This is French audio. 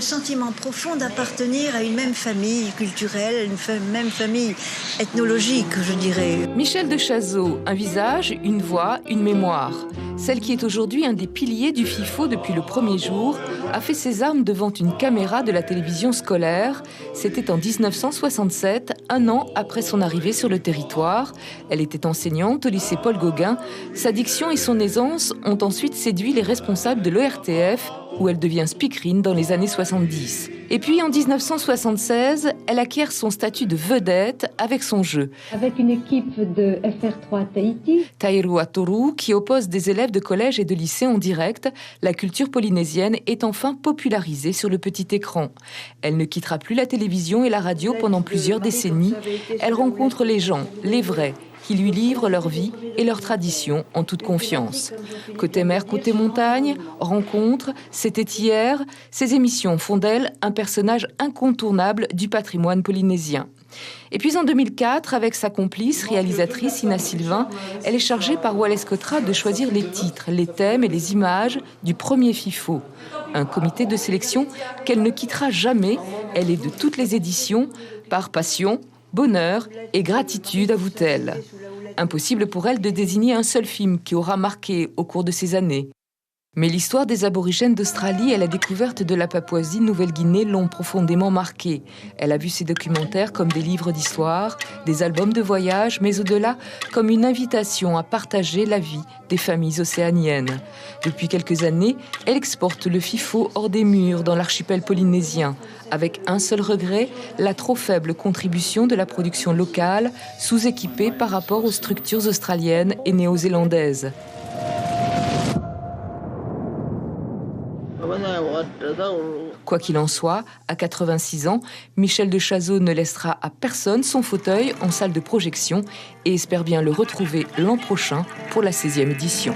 sentiment profond d'appartenir à une même famille culturelle, même famille ethnologique, je dirais. Michel de Chazeau, un visage, une voix, une mémoire. Celle qui est aujourd'hui un des piliers du FIFO depuis le premier jour, a fait ses armes devant une caméra de la télévision scolaire. C'était en 1967, un an après son arrivée sur le territoire. Elle était enseignante au lycée Paul Gauguin. Sa diction et son aisance ont ensuite séduit les responsables de l'ORTF, où elle devient speakerine dans les années 70. Et puis en 1976, elle acquiert son statut de vedette avec son jeu. Avec une équipe de FR3 Tahiti. Taïru Atoru, qui oppose des élèves de collège et de lycée en direct, la culture polynésienne est enfin popularisée sur le petit écran. Elle ne quittera plus la télévision et la radio pendant plusieurs décennies. Elle rencontre les gens, les vrais, qui lui livrent leur vie et leurs traditions en toute confiance. Côté mer, côté montagne, rencontres, c'était hier, ces émissions font d'elle un personnage incontournable du patrimoine polynésien. Et puis en 2004, avec sa complice, réalisatrice Ina Sylvain, elle est chargée par Wallace Cotra de choisir les titres, les thèmes et les images du premier FIFO. Un comité de sélection qu'elle ne quittera jamais. Elle est de toutes les éditions, par passion, bonheur et gratitude, avoue-t-elle. Impossible pour elle de désigner un seul film qui aura marqué au cours de ces années. Mais l'histoire des aborigènes d'Australie et la découverte de la Papouasie-Nouvelle-Guinée l'ont profondément marquée. Elle a vu ces documentaires comme des livres d'histoire, des albums de voyage, mais au-delà, comme une invitation à partager la vie des familles océaniennes. Depuis quelques années, elle exporte le FIFO hors des murs dans l'archipel polynésien, avec un seul regret, la trop faible contribution de la production locale, sous-équipée par rapport aux structures australiennes et néo-zélandaises. Quoi qu'il en soit, à 86 ans, Michel de Chazeau ne laissera à personne son fauteuil en salle de projection et espère bien le retrouver l'an prochain pour la 16e édition.